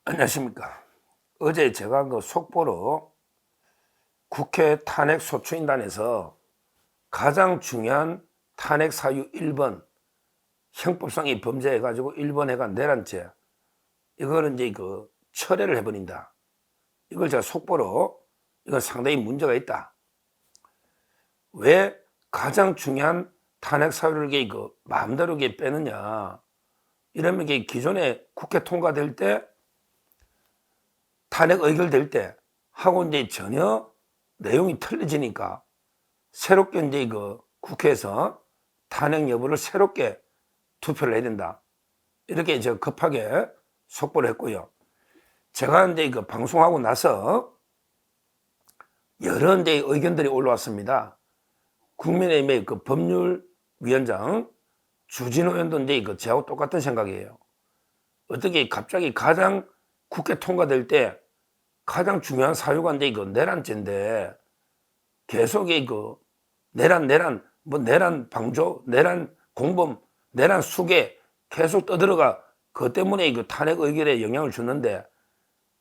안녕하십니까. 어제 제가 그 속보로 국회 탄핵 소추인단에서 가장 중요한 탄핵 사유 1번 형법상의 범죄해가지고 1번 해가 내란죄, 이거는 이제 그 철회를 해버린다. 이걸 제가 속보로 이건 상당히 문제가 있다. 왜 가장 중요한 탄핵 사유를 그 마음대로 빼느냐. 이러면 기존에 국회 통과될 때 탄핵 의결될 때 하고 이제 전혀 내용이 틀려지니까 새롭게 이제 그 국회에서 탄핵 여부를 새롭게 투표를 해야 된다. 이렇게 제가 급하게 속보를 했고요. 제가 이제 그 방송하고 나서 여러 이제 의견들이 올라왔습니다. 국민의힘의 그 법률위원장 주진호 의원도 이제 그 저하고 똑같은 생각이에요. 어떻게 갑자기 가장 국회 통과될 때 가장 중요한 사유가 이제 이거 내란죄인데 계속 이거 내란 뭐 내란 방조, 내란 공범, 내란 수괴 계속 떠들어가 그것 때문에 이거 탄핵 의결에 영향을 주는데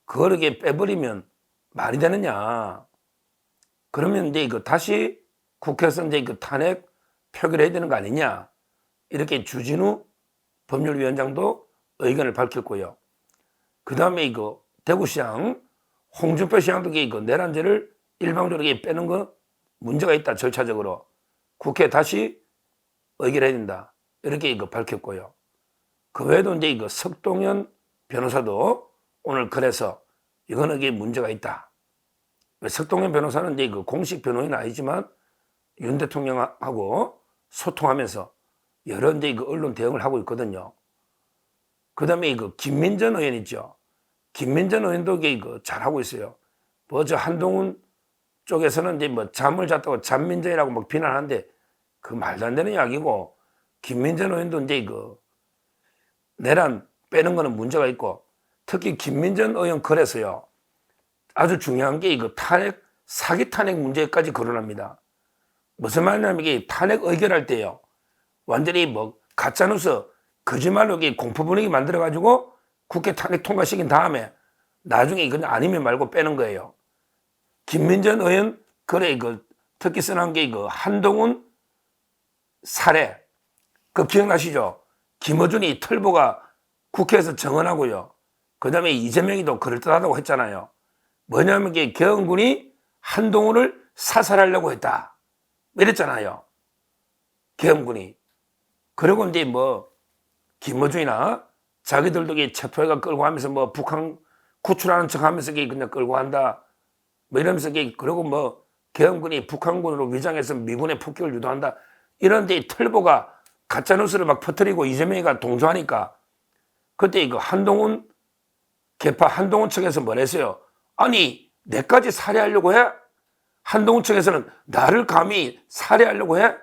그걸 이렇게 빼버리면 말이 되느냐? 그러면 이제 이거 다시 국회에서 이제 그 탄핵 표결해야 되는 거 아니냐? 이렇게 주진우 법률위원장도 의견을 밝혔고요. 그 다음에 이거 대구시장 홍준표 시장도 이거 내란죄를 일방적으로 빼는 거 문제가 있다. 절차적으로 국회에 다시 의결해야 된다. 이렇게 이거 밝혔고요. 그 외에도 이제 이거 석동현 변호사도 오늘 그래서 이거는 이게 문제가 있다. 석동현 변호사는 이제 그 공식 변호인은 아니지만 윤 대통령하고 소통하면서 여러 이제 그 언론 대응을 하고 있거든요. 그 다음에 이거 김민전 의원 있죠. 김민전 의원도 이거 잘하고 있어요. 뭐 저 한동훈 쪽에서는 이제 뭐 잠을 잤다고 잠민전이라고 막 비난하는데 그 말도 안 되는 이야기고, 김민전 의원도 이제 이거 내란 빼는 거는 문제가 있고, 특히 김민전 의원 글에서요 아주 중요한 게 이거 탄핵, 사기 탄핵 문제까지 거론합니다. 무슨 말이냐면 이게 탄핵 의결할 때요 완전히 뭐 가짜뉴스 거짓말로 공포 분위기 만들어가지고 국회 탄핵 통과시킨 다음에 나중에 그냥 아니면 말고 빼는 거예요. 김민전 의원 글에 특히 써놓은 게 한동훈 살해, 그 기억나시죠? 김어준이 틀보가 국회에서 정언하고요. 그 다음에 이재명이도 그럴듯하다고 했잖아요. 뭐냐면 계엄군이 한동훈을 사살하려고 했다. 이랬잖아요. 계엄군이. 그리고 이제 뭐 김어준이나 자기들도 체포해가 끌고 하면서 뭐 북한 구출하는 척 하면서 그냥 끌고 한다. 뭐 이러면서 그리고 뭐 계엄군이 북한군으로 위장해서 미군의 폭격을 유도한다. 이런 데 틀보가 가짜뉴스를 막 퍼뜨리고 이재명이가 동조하니까 그때 이거 한동훈 개파 한동훈 측에서 뭐랬어요? 아니 내까지 살해하려고 해? 한동훈 측에서는 나를 감히 살해하려고 해?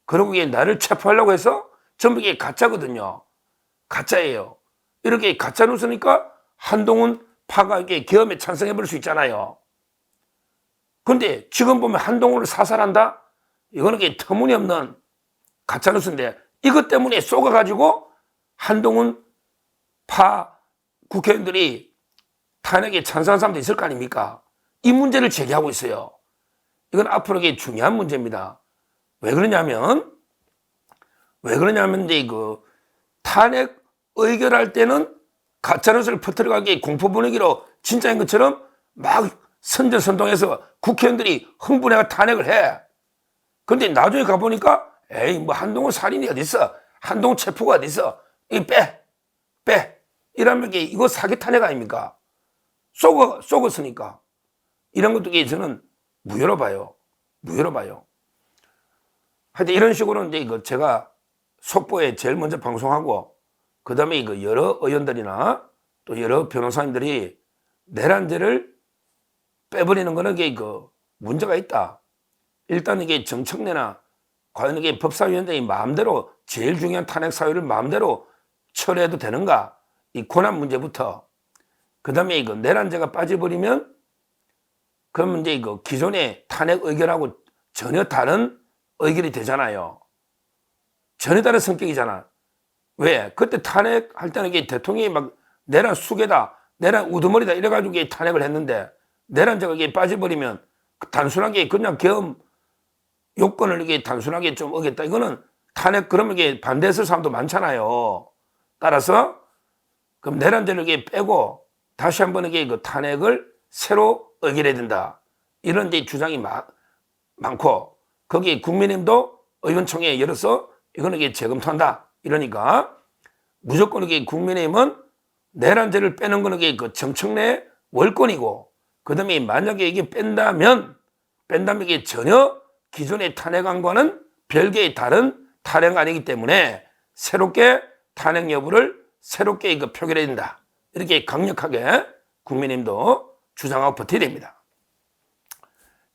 그리고 이게 나를 체포하려고 해서 전부 이게 가짜거든요. 가짜예요. 이렇게 가짜뉴스니까 한동훈 파가 이게 계엄에 찬성해버릴 수 있잖아요. 근데 지금 보면 한동훈을 사살한다? 이거는 터무니없는 가짜뉴스인데 이것 때문에 쏘가가지고 한동훈 파 국회의원들이 탄핵에 찬성한 사람도 있을 거 아닙니까? 이 문제를 제기하고 있어요. 이건 앞으로 중요한 문제입니다. 왜 그러냐면 이제 탄핵 의결할 때는 가짜뉴스를 퍼뜨려가기 공포 분위기로 진짜인 것처럼 막 선전선동해서 국회의원들이 흥분해가 탄핵을 해. 근데 나중에 가보니까 에이 뭐 한동훈 살인이 어딨어? 한동훈 체포가 어딨어? 이거 빼. 이러면 이거 사기 탄핵 아닙니까? 쏘았으니까. 이런 것도 저는 무효로 봐요. 하여튼 이런 식으로 이제 제가 속보에 제일 먼저 방송하고, 그 다음에 여러 의원들이나 또 여러 변호사님들이 내란죄를 빼버리는 거는 문제가 있다. 일단 이게 정청래나 과연 이게 법사위원장이 마음대로 제일 중요한 탄핵 사유를 마음대로 처리해도 되는가? 이 권한 문제부터. 그 다음에 내란죄가 빠져버리면 그러면 이제 기존의 탄핵 의결하고 전혀 다른 의결이 되잖아요. 전혀 다른 성격이잖아. 왜? 그때 탄핵할 때는 이게 대통령이 막 내란 수괴다, 내란 우두머리다 이래가지고 탄핵을 했는데 내란자가 이게 빠져버리면 단순하게 그냥 계엄 요건을 이게 단순하게 좀 어겼다. 이거는 탄핵 그러면 이게 반대했을 사람도 많잖아요. 따라서 그럼 내란제를 이게 빼고 다시 한번 이게 그 탄핵을 새로 의결해야 된다. 이런 데 주장이 많고 거기에 국민의힘도 의원총회 열어서 이거는 이게 재검토한다. 이러니까 무조건 이게 국민의힘은 내란제를 빼는 거는 이게 그 정청래 월권이고 그다음에 만약에 이게 뺀다면 이게 전혀 기존의 탄핵안과는 별개의 다른 탄핵안이기 때문에 새롭게 탄핵 여부를 새롭게 이거 표결해야 된다. 이렇게 강력하게 국민의힘도 주장하고 버텨야 됩니다.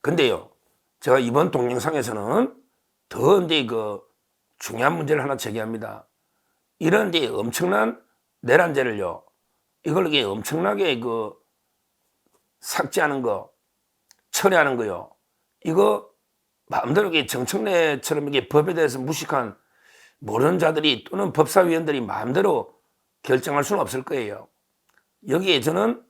근데요, 제가 이번 동영상에서는 더 이제 그 중요한 문제를 하나 제기합니다. 이런 이제 엄청난 내란제를요, 이걸 이게 엄청나게 그 삭제하는 거, 처리하는 거요. 이거 마음대로 이게 정청래처럼 이게 법에 대해서 무식한 모르는 자들이 또는 법사위원들이 마음대로 결정할 수는 없을 거예요. 여기에 저는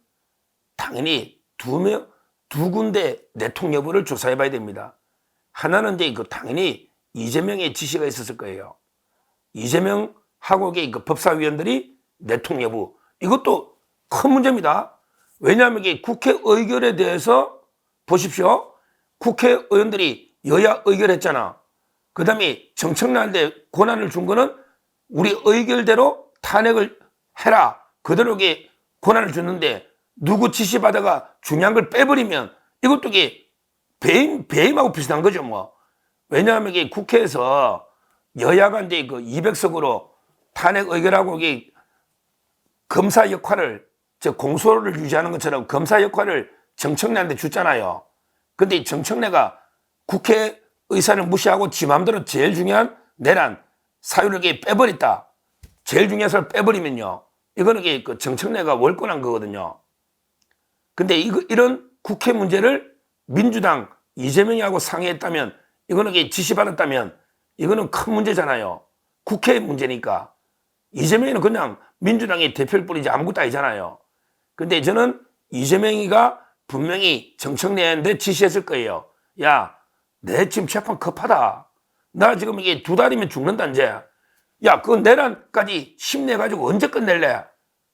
당연히 두 군데 내통 여부를 조사해 봐야 됩니다. 하나는 이제 그 당연히 이재명의 지시가 있었을 거예요. 이재명하고 그 법사위원들이 내통 여부. 이것도 큰 문제입니다. 왜냐하면 이게 국회 의결에 대해서 보십시오. 국회의원들이 여야 의결했잖아. 그 다음에 정청래한테 권한을 준 거는 우리 의결대로 탄핵을 해라. 그대로 이게 권한을 줬는데 누구 지시받아가 중요한 걸 빼버리면 이것도 이게 배임하고 비슷한 거죠, 뭐. 왜냐하면 이게 국회에서 여야가 이제 그 200석으로 탄핵 의결하고 이게 검사 역할을, 공소를 유지하는 것처럼 검사 역할을 정청래한테 줬잖아요. 근데 정청래가 국회 의사를 무시하고 지 맘대로 제일 중요한 내란 사유를 빼버렸다. 제일 중요한 사유를 빼버리면요. 이거는 그 정청래가 월권한 거거든요. 근데 이런 국회 문제를 민주당 이재명이하고 상의했다면, 이거는 지시받았다면, 이거는 큰 문제잖아요. 국회 문제니까. 이재명이는 그냥 민주당의 대표일 뿐이지 아무것도 아니잖아요. 근데 저는 이재명이가 분명히 정청래한테 지시했을 거예요. 야, 내 지금 재판 급하다. 나 지금 이게 2달이면 죽는다, 이제. 야, 그 내란까지 힘내가지고 언제 끝낼래?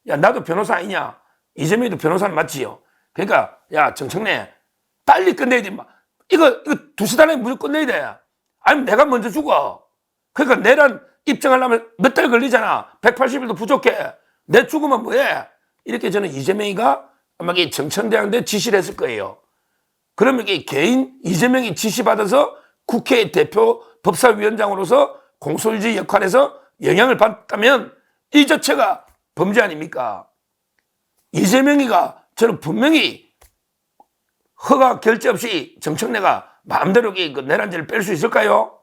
야, 나도 변호사 아니냐? 이재명이도 변호사는 맞지요? 그러니까, 야, 정청래, 빨리 끝내야 돼. 이거 2달 안에 무조건 끝내야 돼. 아니면 내가 먼저 죽어. 그러니까 내란 입증하려면 몇 달 걸리잖아. 180일도 부족해. 내 죽으면 뭐해? 이렇게 저는 이재명이가 아마 정청래한테 지시를 했을 거예요. 그러면 이게 개인 이재명이 지시받아서 국회 대표 법사위원장으로서 공소유지 역할에서 영향을 받았다면 이 자체가 범죄 아닙니까? 이재명이가 저는 분명히 허가 결재 없이 정청래가 마음대로 그 내란제를 뺄 수 있을까요?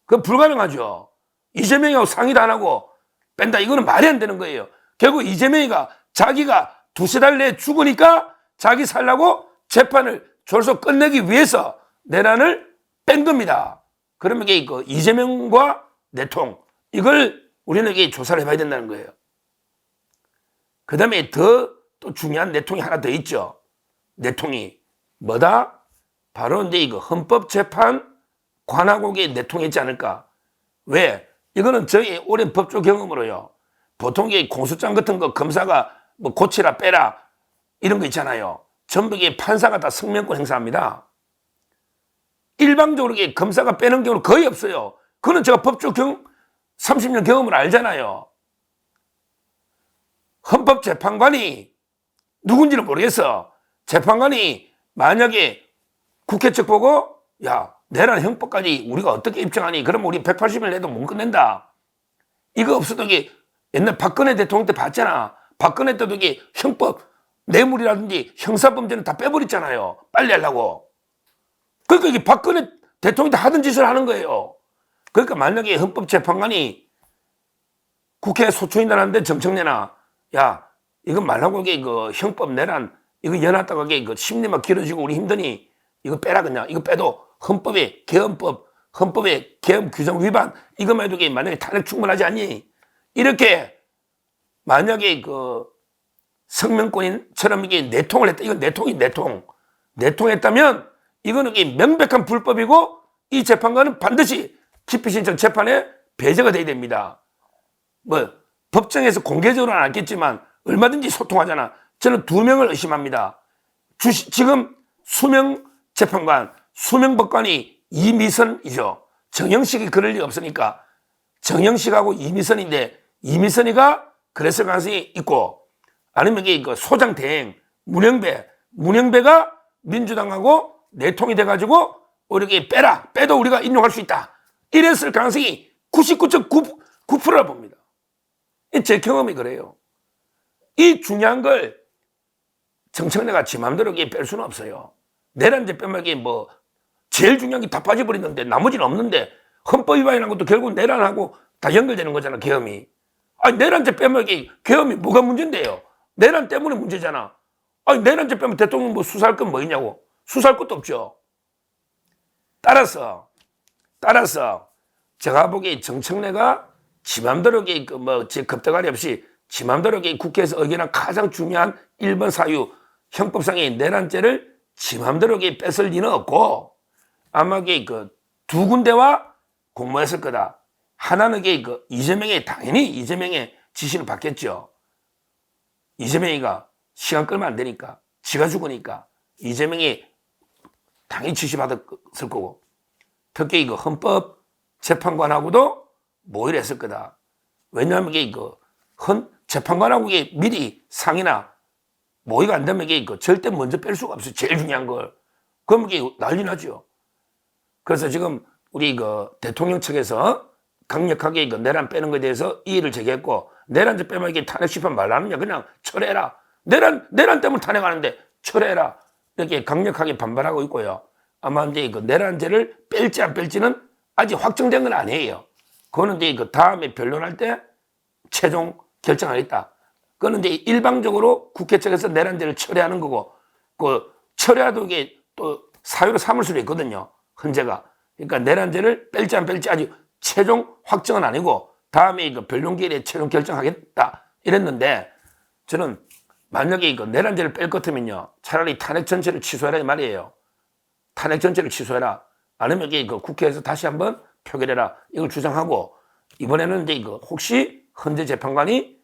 그건 불가능하죠. 이재명이하고 상의도 안 하고 뺀다. 이거는 말이 안 되는 거예요. 결국 이재명이가 자기가 2-3달 내에 죽으니까 자기 살라고 재판을 졸속 끝내기 위해서 내란을 뺀 겁니다. 그러면 이게 그 이재명과 내통, 이걸 우리는 이게 조사를 해봐야 된다는 거예요. 그 다음에 또 중요한 내통이 하나 더 있죠. 내통이 뭐다? 바로 이제 이거 헌법재판 관하국의 내통이 있지 않을까? 왜? 이거는 저희 오랜 법조 경험으로요. 보통 이게 공소장 같은 거 검사가 뭐 고치라 빼라 이런 거 있잖아요. 전부 이게 판사가 다 성명권 행사합니다. 일방적으로 이게 검사가 빼는 경우는 거의 없어요. 그거는 제가 법조 30년 경험을 알잖아요. 헌법재판관이 누군지는 모르겠어. 재판관이 만약에 국회 측 보고 야, 내란 형법까지 우리가 어떻게 입증하니? 그러면 우리 180일 내도 못 끝낸다. 이거 없어도 이게 옛날 박근혜 대통령 때 봤잖아. 박근혜 때도 이게 형법 뇌물이라든지 형사범죄는 다 빼버렸잖아요. 빨리 하려고. 그러니까 이게 박근혜 대통령이 다 하던 짓을 하는 거예요. 그러니까 만약에 헌법재판관이 국회에 소추인단하는데 정청래나 야, 이거 말하고 이게 그 형법 내란 이거 연하다가 이게 그 심리만 길어지고 우리 힘드니 이거 빼라 그냥. 이거 빼도 헌법의 개헌법, 헌법의 개헌 규정 위반 이것만 해도 만약에 탄핵 충분하지 않니? 이렇게 만약에 그 성명권인처럼 이게 내통을 했다. 이건 내통. 내통했다면 이거는 이게 명백한 불법이고 이 재판관은 반드시 기피신청 재판에 배제가 돼야 됩니다. 뭐 법정에서 공개적으로는 않겠지만 얼마든지 소통하잖아. 저는 2명을 의심합니다. 지금 수명 재판관, 수명 법관이 이미선이죠. 정영식이 그럴 리 없으니까 정영식하고 이미선인데 이미선이가 그랬을 가능성이 있고 아니면 이게 소장 대행 문영배가 민주당하고 내통이 돼가지고 이렇게 빼도 우리가 인용할 수 있다. 이랬을 가능성이 99.9%라 봅니다. 제 경험이 그래요. 이 중요한 걸 정청래가 지 맘대로 뺄 수는 없어요. 내란죄 빼면 뭐 제일 중요한 게 다 빠져버리는데 나머지는 없는데 헌법 위반이라는 것도 결국 내란하고 다 연결되는 거잖아. 계엄이. 아니 내란죄 빼면 계엄이 뭐가 문제인데요. 내란 때문에 문제잖아. 아니 내란죄 빼면 대통령 뭐 수사할 건 뭐 있냐고. 수사할 것도 없죠. 따라서 제가 보기에 정청래가 지 맘대로 제 겁대가리 없이 지 맘대로 국회에서 의견한 가장 중요한 1번 사유 형법상의 내란죄를 지 맘대로 뺏을 리는 없고 아마 두 군데와 공모했을 거다. 하나는 당연히 이재명의 지시를 받겠죠. 이재명이가 시간 끌면 안 되니까 지가 죽으니까 이재명이 당연히 지시받았을 거고 특히 헌법재판관하고도 모의를 했을 거다. 왜냐하면 재판관하고 미리 상의나 모의가 안 되면 절대 먼저 뺄 수가 없어요. 제일 중요한 걸. 그러면 난리 나죠. 그래서 지금 우리 대통령 측에서 강력하게 내란 빼는 것에 대해서 이의를 제기했고 내란죄 빼면 탄핵 심판 말라느냐 그냥 철회해라. 내란 때문에 탄핵하는데 철회해라. 이렇게 강력하게 반발하고 있고요. 아마 이제 내란죄를 뺄지 안 뺄지는 아직 확정된 건 아니에요. 그거는 이제 다음에 변론할 때 최종 결정하겠다. 그거는 이제 일방적으로 국회 측에서 내란죄를 철회하는 거고, 철회해도 이게 또 사유로 삼을 수도 있거든요. 헌재가. 그러니까 내란죄를 뺄지 안 뺄지 아직 최종 확정은 아니고, 다음에 변론 기일에 최종 결정하겠다. 이랬는데, 저는 만약에 내란죄를 뺄 것 같으면요. 차라리 탄핵 전체를 취소해라 이 말이에요. 탄핵 전체를 취소해라. 아니면 국회에서 다시 한번 표결해라. 이걸 주장하고, 이번에는 이제 혹시 헌재 재판관이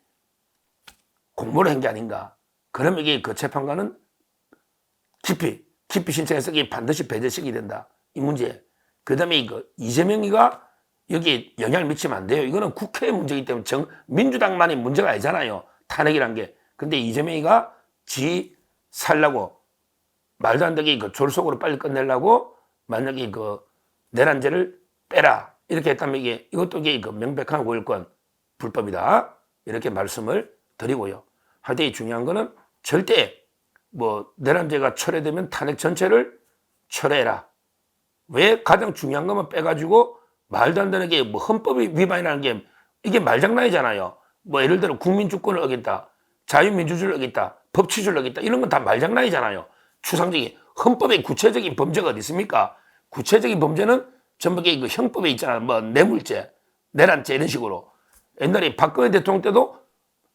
공모를 한 게 아닌가. 그러면 재판관은 기피 신청해서 반드시 배제시켜야 된다. 이 문제. 그 다음에 이재명이가 여기에 영향을 미치면 안 돼요. 이거는 국회의 문제이기 때문에 민주당만의 문제가 아니잖아요. 탄핵이란 게. 근데 이재명이가 지 살라고 말도 안 되게 졸속으로 빨리 끝내려고 만약에 내란죄를 빼라. 이렇게 했다면 이것도 명백한 5.18 불법이다. 이렇게 말씀을 드리고요. 하여튼 중요한 거는 절대 내란죄가 철회되면 탄핵 전체를 철회해라. 왜 가장 중요한 것만 빼가지고 말도 안 되는 게 헌법의 위반이라는 게 이게 말장난이잖아요. 예를 들어 국민주권을 어겼다. 자유민주주의를 어겼다. 법치주의를 어겼다. 이런 건 다 말장난이잖아요. 추상적인 헌법의 구체적인 범죄가 어디 있습니까? 구체적인 범죄는 전부 형법에 있잖아요. 뇌물죄, 내란죄 이런 식으로. 옛날에 박근혜 대통령 때도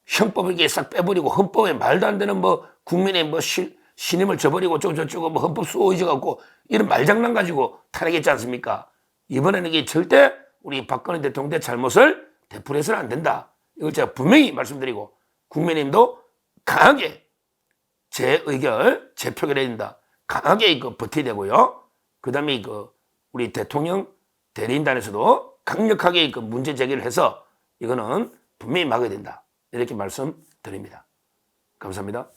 형법을 싹 빼버리고 헌법에 말도 안 되는 국민의 신임을 저버리고 저쩌고 헌법 수호 의지가 없고 이런 말장난 가지고 탄핵했지 않습니까? 이번에는 이게 절대 우리 박근혜 대통령의 잘못을 되풀이해서는 안 된다. 이걸 제가 분명히 말씀드리고 국민님도 강하게 제 의견을 재표결해야 된다. 강하게 버텨야 되고요. 그 다음에 우리 대통령 대리인단에서도 강력하게 문제 제기를 해서 이거는 분명히 막아야 된다. 이렇게 말씀드립니다. 감사합니다.